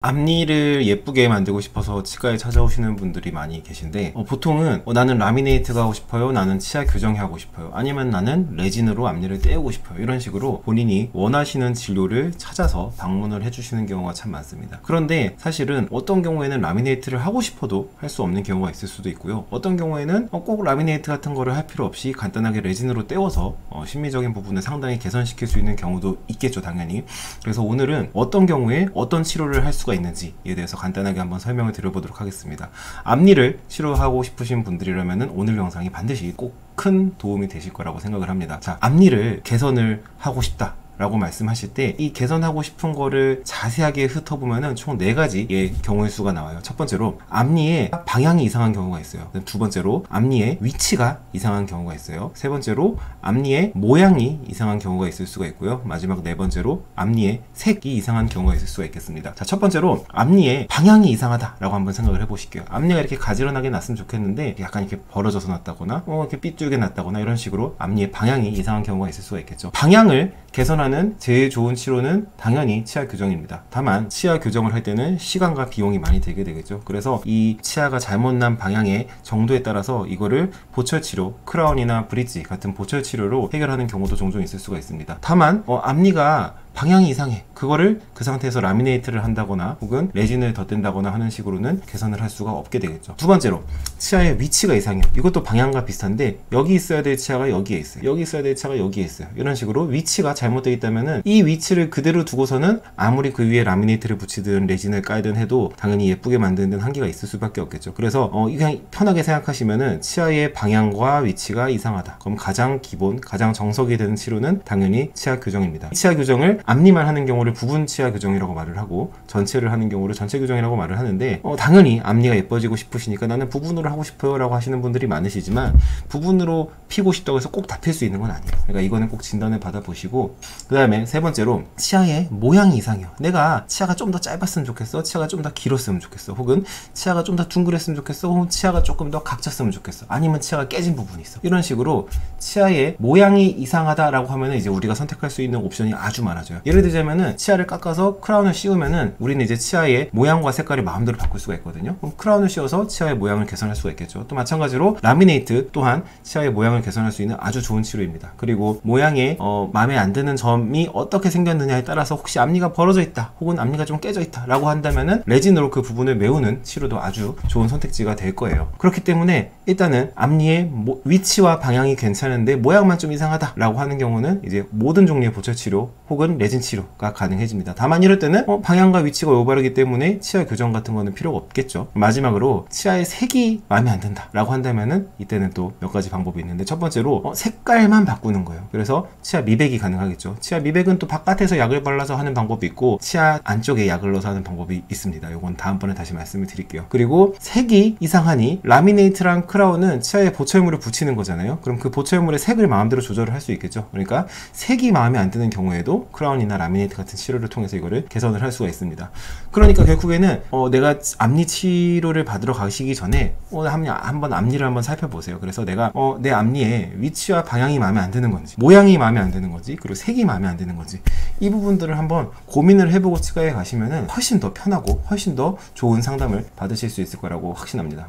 앞니를 예쁘게 만들고 싶어서 치과에 찾아오시는 분들이 많이 계신데 보통은 나는 라미네이트가 하고 싶어요, 나는 치아 교정이 하고 싶어요, 아니면 나는 레진으로 앞니를 떼우고 싶어요, 이런 식으로 본인이 원하시는 진료를 찾아서 방문을 해주시는 경우가 참 많습니다. 그런데 사실은 어떤 경우에는 라미네이트를 하고 싶어도 할 수 없는 경우가 있을 수도 있고요, 어떤 경우에는 꼭 라미네이트 같은 거를 할 필요 없이 간단하게 레진으로 떼워서 심미적인 부분을 상당히 개선시킬 수 있는 경우도 있겠죠, 당연히. 그래서 오늘은 어떤 경우에 어떤 치료를 할 수가 있는지에 대해서 간단하게 한번 설명을 드려보도록 하겠습니다. 앞니를 치료하고 싶으신 분들이라면 오늘 영상이 반드시 꼭 큰 도움이 되실 거라고 생각을 합니다. 자, 앞니를 개선을 하고 싶다 라고 말씀하실 때 이 개선하고 싶은 거를 자세하게 훑어보면은 총 4가지의 경우의 수가 나와요. 첫 번째로 앞니의 방향이 이상한 경우가 있어요. 두 번째로 앞니의 위치가 이상한 경우가 있어요. 세 번째로 앞니의 모양이 이상한 경우가 있을 수가 있고요. 마지막 4번째로 앞니의 색이 이상한 경우가 있을 수가 있겠습니다. 자, 첫 번째로 앞니의 방향이 이상하다 라고 한번 생각을 해보실게요. 앞니가 이렇게 가지런하게 났으면 좋겠는데 약간 이렇게 벌어져서 났다거나 이렇게 삐뚤게 났다거나 이런 식으로 앞니의 방향이 이상한 경우가 있을 수가 있겠죠. 방향을 개선하는 제일 좋은 치료는 당연히 치아 교정입니다. 다만 치아 교정을 할 때는 시간과 비용이 많이 들게 되겠죠. 그래서 이 치아가 잘못 난 방향의 정도에 따라서 이거를 보철 치료, 크라운이나 브릿지 같은 보철 치료로 해결하는 경우도 종종 있을 수가 있습니다. 다만 앞니가 방향이 이상해, 그거를 그 상태에서 라미네이트를 한다거나 혹은 레진을 덧댄다거나 하는 식으로는 개선을 할 수가 없게 되겠죠. 두 번째로 치아의 위치가 이상해요. 이것도 방향과 비슷한데 여기 있어야 될 치아가 여기에 있어요, 여기 있어야 될 치아가 여기에 있어요. 이런 식으로 위치가 잘못되어 있다면은 이 위치를 그대로 두고서는 아무리 그 위에 라미네이트를 붙이든 레진을 깔든 해도 당연히 예쁘게 만드는 데는 한계가 있을 수밖에 없겠죠. 그래서 그냥 편하게 생각하시면은 치아의 방향과 위치가 이상하다, 그럼 가장 기본, 가장 정석이 되는 치료는 당연히 치아 교정입니다. 치아 교정을 앞니만 하는 경우를 부분 치아 교정이라고 말을 하고 전체를 하는 경우를 전체 교정이라고 말을 하는데 당연히 앞니가 예뻐지고 싶으시니까 나는 부분으로 하고 싶어요 라고 하시는 분들이 많으시지만 부분으로 피고 싶다고 해서 꼭 다 필 수 있는 건 아니에요. 그러니까 이거는 꼭 진단을 받아보시고, 그 다음에 세 번째로 치아의 모양이 이상해요. 내가 치아가 좀 더 짧았으면 좋겠어, 치아가 좀 더 길었으면 좋겠어, 혹은 치아가 좀 더 둥그랬으면 좋겠어, 혹은 치아가 조금 더 각졌으면 좋겠어, 아니면 치아가 깨진 부분이 있어. 이런 식으로 치아의 모양이 이상하다 라고 하면은 이제 우리가 선택할 수 있는 옵션이 아주 많아져요. 예를 들자면은 치아를 깎아서 크라운을 씌우면은 우리는 이제 치아의 모양과 색깔을 마음대로 바꿀 수가 있거든요. 그럼 크라운을 씌워서 치아의 모양을 개선할 수가 있겠죠. 또 마찬가지로 라미네이트 또한 치아의 모양을 개선할 수 있는 아주 좋은 치료입니다. 그리고 모양에 마음에 안 드는 점이 어떻게 생겼느냐에 따라서 혹시 앞니가 벌어져 있다, 혹은 앞니가 좀 깨져 있다 라고 한다면은 레진으로 그 부분을 메우는 치료도 아주 좋은 선택지가 될 거예요. 그렇기 때문에 일단은 앞니의 위치와 방향이 괜찮은데 모양만 좀 이상하다 라고 하는 경우는 이제 모든 종류의 보철 치료 혹은 레진 치료가 가능해집니다. 다만 이럴 때는 방향과 위치가 올바르기 때문에 치아 교정 같은 거는 필요가 없겠죠. 마지막으로 치아의 색이 마음에 안 든다 라고 한다면은 이때는 또 몇 가지 방법이 있는데, 첫 번째로 색깔만 바꾸는 거예요. 그래서 치아 미백이 가능하겠죠. 치아 미백은 또 바깥에서 약을 발라서 하는 방법이 있고 치아 안쪽에 약을 넣어서 하는 방법이 있습니다. 이건 다음번에 다시 말씀을 드릴게요. 그리고 색이 이상하니 라미네이트랑 크라운은 치아에 보철물을 붙이는 거잖아요. 그럼 그 보철물의 색을 마음대로 조절을 할 수 있겠죠. 그러니까 색이 마음에 안 드는 경우에도 크라운이나 라미네이트 같은 치료를 통해서 이거를 개선을 할 수가 있습니다. 그러니까 결국에는 내가 앞니 치료를 받으러 가시기 전에 한번 앞니를 한번 살펴보세요. 그래서 내가 내 앞니의 위치와 방향이 마음에 안 드는 건지, 모양이 마음에 안 드는 건지, 그리고 색이 마음에 안 드는 건지, 이 부분들을 한번 고민을 해보고 치과에 가시면은 훨씬 더 편하고 훨씬 더 좋은 상담을 받으실 수 있을 거라고 확신합니다.